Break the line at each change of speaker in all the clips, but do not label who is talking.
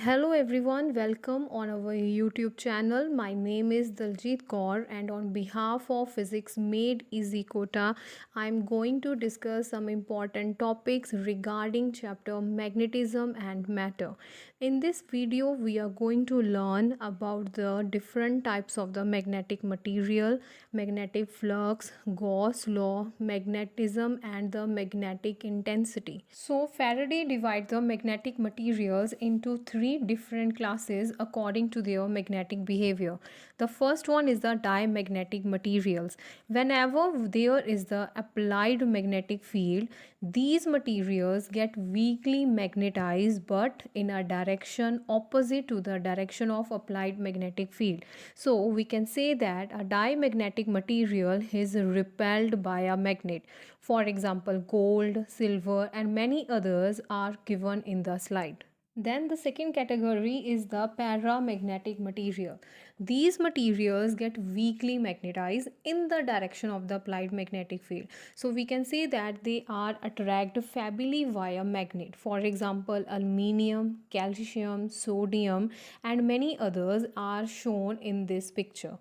Hello everyone, welcome on our YouTube channel. My name is Daljit Kaur and on behalf of Physics Made Easy Kota, I am going to discuss some important topics regarding chapter magnetism and matter. In this video, we are going to learn about the different types of the magnetic material, magnetic flux, Gauss law, magnetism and the magnetic intensity. So Faraday divides the magnetic materials into three different classes according to their magnetic behavior. The first one is the diamagnetic materials. Whenever there is the applied magnetic field, these materials get weakly magnetized but in a direction opposite to the direction of applied magnetic field. So we can say that a diamagnetic material is repelled by a magnet. For example, gold, silver, and many others are given in the slide. Then the second category is the paramagnetic material. These materials get weakly magnetized in the direction of the applied magnetic field. So we can say that they are attracted fably via magnet. For example, aluminium, calcium, sodium, and many others are shown in this picture.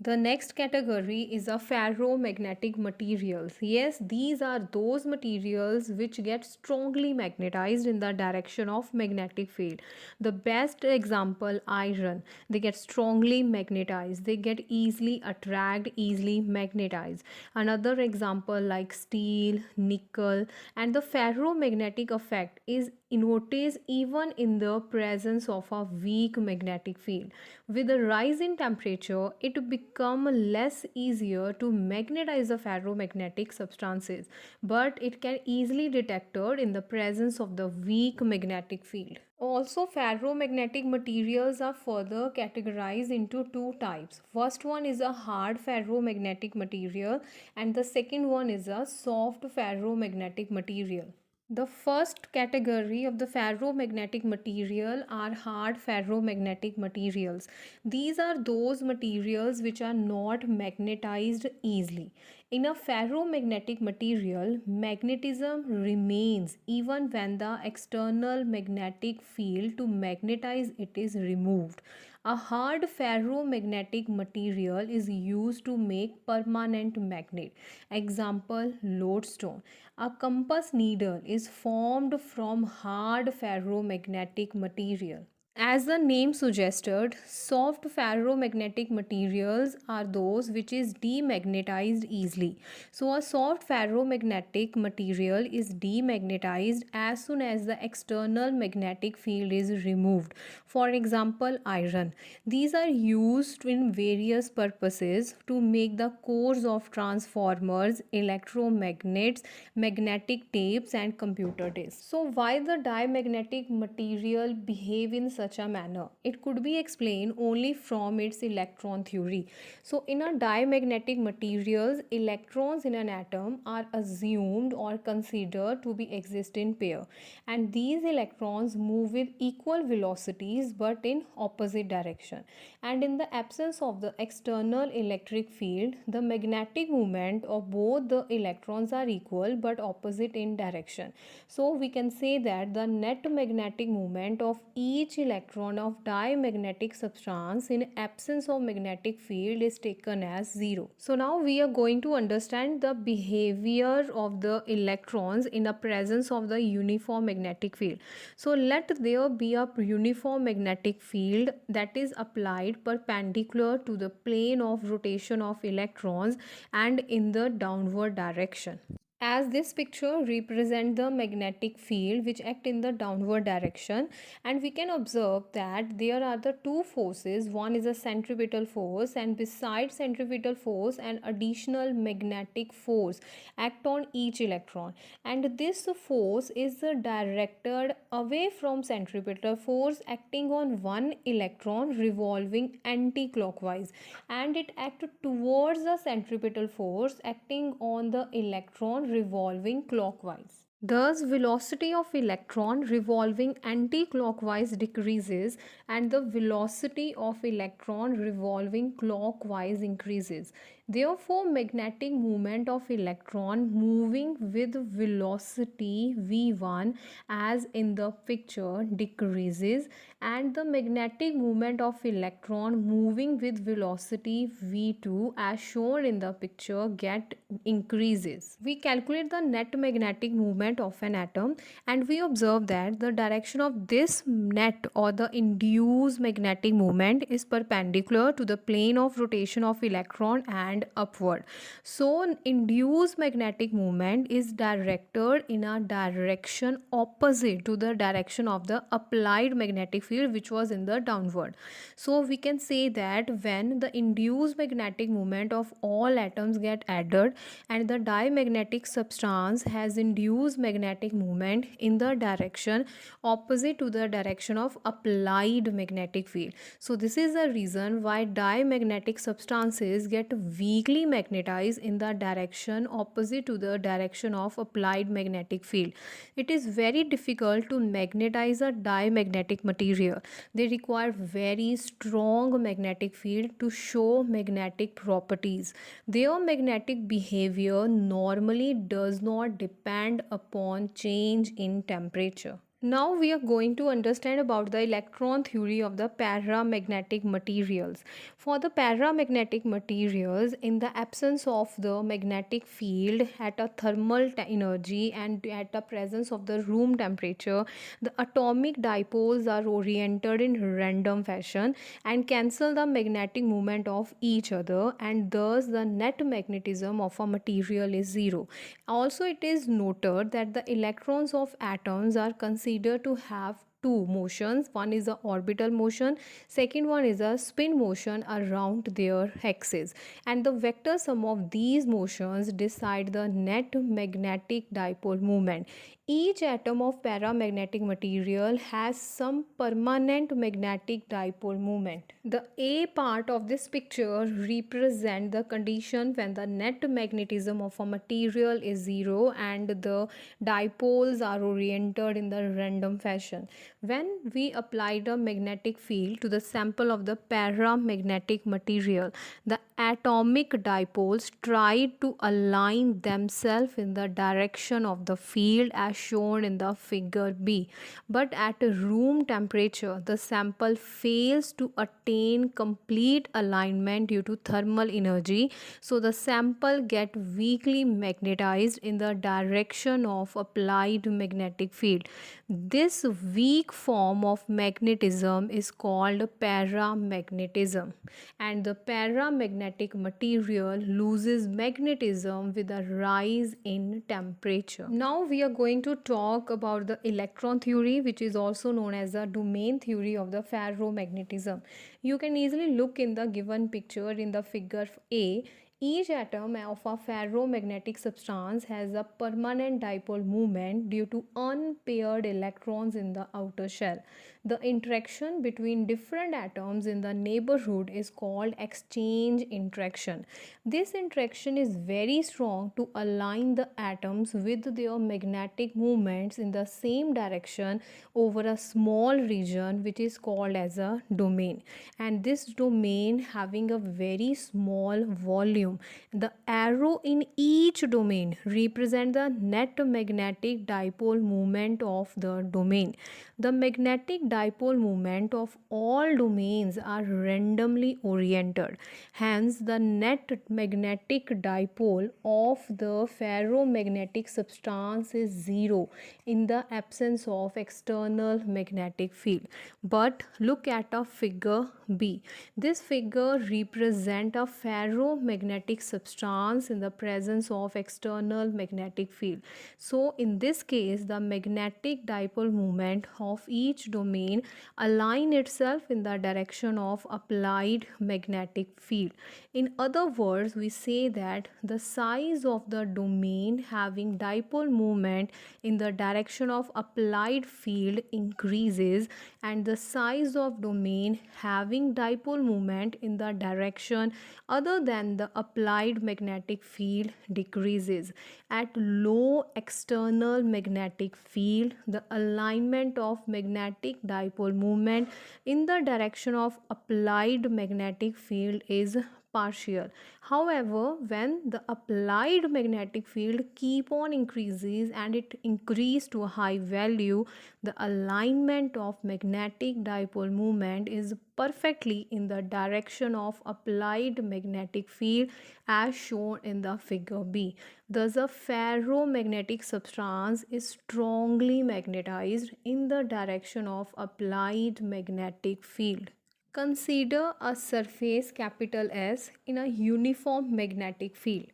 The next category is a ferromagnetic materials. Yes, these are those materials which get strongly magnetized in the direction of magnetic field. The best example, iron. They get strongly magnetized. They get easily attracted, easily magnetized. Another example like steel, nickel, and the ferromagnetic effect is noticed even in the presence of a weak magnetic field. With a rise in temperature, it becomes less easier to magnetize the ferromagnetic substances, but it can easily detected in the presence of the weak magnetic field. Also, ferromagnetic materials are further categorized into two types. First one is a hard ferromagnetic material and the second one is a soft ferromagnetic material. The first category of the ferromagnetic material are hard ferromagnetic materials. These are those materials which are not magnetized easily. In a ferromagnetic material, magnetism remains even when the external magnetic field to magnetize it is removed. A hard ferromagnetic material is used to make permanent magnet. Example, lodestone. A compass needle is formed from hard ferromagnetic material. As the name suggested, soft ferromagnetic materials are those which is demagnetized easily. So a soft ferromagnetic material is demagnetized as soon as the external magnetic field is removed. For example, iron. These are used in various purposes to make the cores of transformers, electromagnets, magnetic tapes and computer disks. So why the diamagnetic material behave in such a manner? It could be explained only from its electron theory. So in a diamagnetic materials, electrons in an atom are assumed or considered to be exist in pair, and these electrons move with equal velocities but in opposite direction. And in the absence of the external electric field, the magnetic moment of both the electrons are equal but opposite in direction. So we can say that the net magnetic moment of each electron of diamagnetic substance in absence of magnetic field is taken as 0. So now we are going to understand the behavior of the electrons in the presence of the uniform magnetic field. So let there be a uniform magnetic field that is applied perpendicular to the plane of rotation of electrons and in the downward direction. As this picture represents the magnetic field which act in the downward direction, and we can observe that there are the two forces. One is a centripetal force, and besides centripetal force an additional magnetic force act on each electron, and this force is directed away from centripetal force acting on one electron revolving anti-clockwise, and it act towards the centripetal force acting on the electron revolving clockwise. Thus, velocity of electron revolving anti-clockwise decreases and the velocity of electron revolving clockwise increases. Therefore, magnetic movement of electron moving with velocity v1 as in the picture decreases, and the magnetic movement of electron moving with velocity v2 as shown in the picture get increases. We calculate the net magnetic movement of an atom, and we observe that the direction of this net or the induced magnetic movement is perpendicular to the plane of rotation of electron and upward. So induced magnetic movement is directed in a direction opposite to the direction of the applied magnetic field, which was in the downward. So we can say that when the induced magnetic movement of all atoms get added, and the diamagnetic substance has induced magnetic movement in the direction opposite to the direction of applied magnetic field. So this is the reason why diamagnetic substances get weakly magnetized in the direction opposite to the direction of applied magnetic field. It is very difficult to magnetize a diamagnetic material. They require very strong magnetic field to show magnetic properties. Their magnetic behavior normally does not depend upon change in temperature. Now we are going to understand about the electron theory of the paramagnetic materials. For the paramagnetic materials, in the absence of the magnetic field at a thermal energy and at the presence of the room temperature, the atomic dipoles are oriented in random fashion and cancel the magnetic moment of each other, and thus the net magnetism of a material is zero. Also, it is noted that the electrons of atoms are considered to have two motions. One is the orbital motion, second one is a spin motion around their axis, and the vector sum of these motions decide the net magnetic dipole moment. Each atom of paramagnetic material has some permanent magnetic dipole moment. The A part of this picture represents the condition when the net magnetism of a material is zero and the dipoles are oriented in the random fashion. When we applied a magnetic field to the sample of the paramagnetic material, the atomic dipoles tried to align themselves in the direction of the field as shown in the figure B. But at room temperature, the sample fails to attain complete alignment due to thermal energy, so the sample get weakly magnetized in the direction of applied magnetic field. This weak form of magnetism is called paramagnetism, and the paramagnetic material loses magnetism with a rise in temperature. Now we are going to talk about the electron theory, which is also known as the domain theory of the ferromagnetism. You can easily look in the given picture in the figure A. Each atom of a ferromagnetic substance has a permanent dipole moment due to unpaired electrons in the outer shell. The interaction between different atoms in the neighborhood is called exchange interaction. This interaction is very strong to align the atoms with their magnetic movements in the same direction over a small region, which is called as a domain. And this domain having a very small volume. The arrow in each domain represent the net magnetic dipole moment of the domain. The magnetic dipole moment of all domains are randomly oriented. Hence, the net magnetic dipole of the ferromagnetic substance is zero in the absence of external magnetic field. But look at a figure B. This figure represents a ferromagnetic substance in the presence of external magnetic field. So in this case, the magnetic dipole moment of each domain align itself in the direction of applied magnetic field. In other words, we say that the size of the domain having dipole moment in the direction of applied field increases, and the size of domain having dipole moment in the direction other than the applied magnetic field decreases. At low external magnetic field, the alignment of magnetic dipole moment in the direction of applied magnetic field is partial. However, when the applied magnetic field keep on increases and it increase to a high value, the alignment of magnetic dipole moment is perfectly in the direction of applied magnetic field as shown in the figure B. Thus, a ferromagnetic substance is strongly magnetized in the direction of applied magnetic field. Consider a surface capital S in a uniform magnetic field.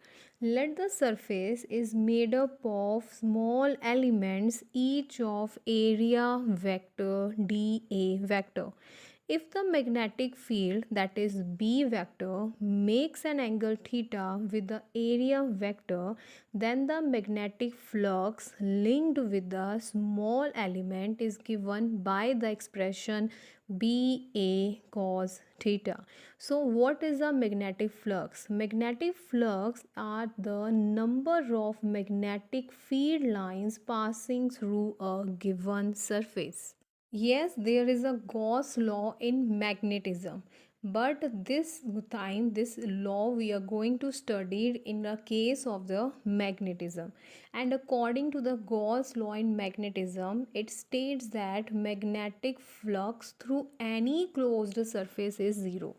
Let the surface is made up of small elements each of area vector dA vector. If the magnetic field, that is B vector, makes an angle theta with the area vector, then the magnetic flux linked with the small element is given by the expression BA cos theta. So what is a magnetic flux? Magnetic flux are the number of magnetic field lines passing through a given surface. Yes, there is a Gauss law in magnetism, but this time this law we are going to study in the case of the magnetism. And according to the Gauss law in magnetism, it states that magnetic flux through any closed surface is zero.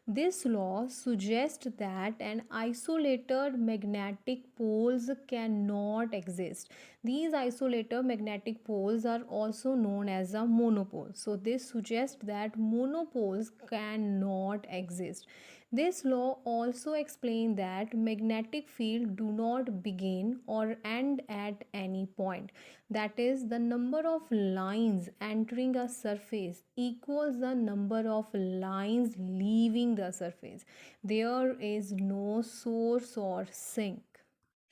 This law suggests that an isolated magnetic poles cannot exist. These isolated magnetic poles are also known as a monopole. So this suggests that monopoles cannot exist. This law also explains that magnetic field do not begin or end at any point. That is, the number of lines entering a surface equals the number of lines leaving the surface. There is no source or sink.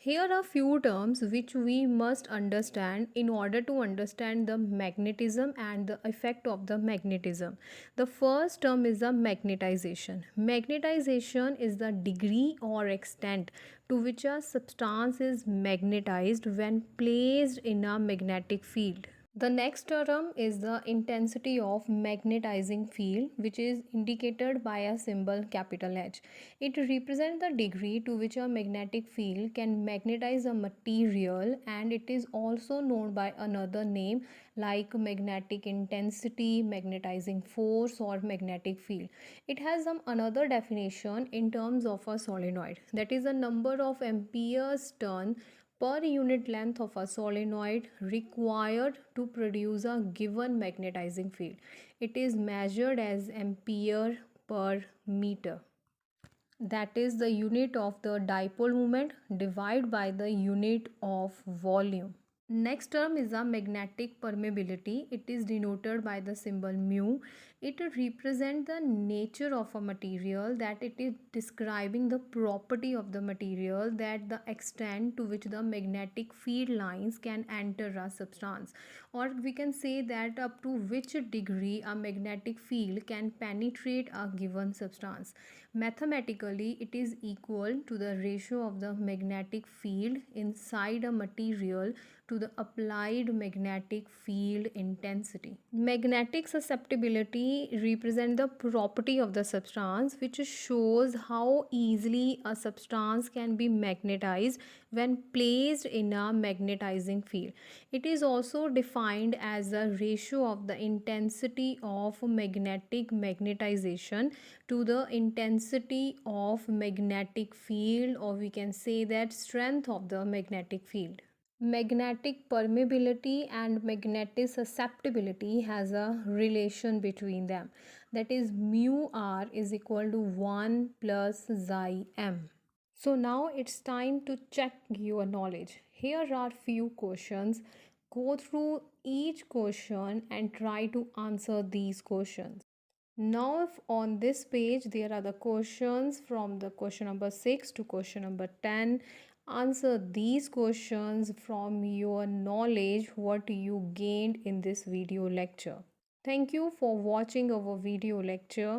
Here are few terms which we must understand in order to understand the magnetism and the effect of the magnetism. The first term is the magnetization. Magnetization is the degree or extent to which a substance is magnetized when placed in a magnetic field. The next term is the intensity of magnetizing field, which is indicated by a symbol capital H. It represents the degree to which a magnetic field can magnetize a material, and it is also known by another name like magnetic intensity, magnetizing force, or magnetic field. It has some another definition in terms of a solenoid, that is the number of amperes turn per unit length of a solenoid required to produce a given magnetizing field. It is measured as ampere per meter. That is the unit of the dipole moment divided by the unit of volume. Next term is a magnetic permeability. It is denoted by the symbol mu. It represents the nature of a material, that it is describing the property of the material, that the extent to which the magnetic field lines can enter a substance, or we can say that up to which degree a magnetic field can penetrate a given substance. Mathematically, it is equal to the ratio of the magnetic field inside a material to the applied magnetic field intensity. Magnetic susceptibility represents the property of the substance, which shows how easily a substance can be magnetized when placed in a magnetizing field. It is also defined as the ratio of the intensity of magnetic magnetization to the intensity of magnetic field, or we can say that strength of the magnetic field. Magnetic permeability and magnetic susceptibility has a relation between them, that is mu r is equal to 1 plus xi m. So now it's time to check your knowledge. Here are few questions. Go through each question and try to answer these questions. Now on this page there are the questions from the question number 6 to question number 10. Answer these questions from your knowledge what you gained in this video lecture. Thank you for watching our video lecture.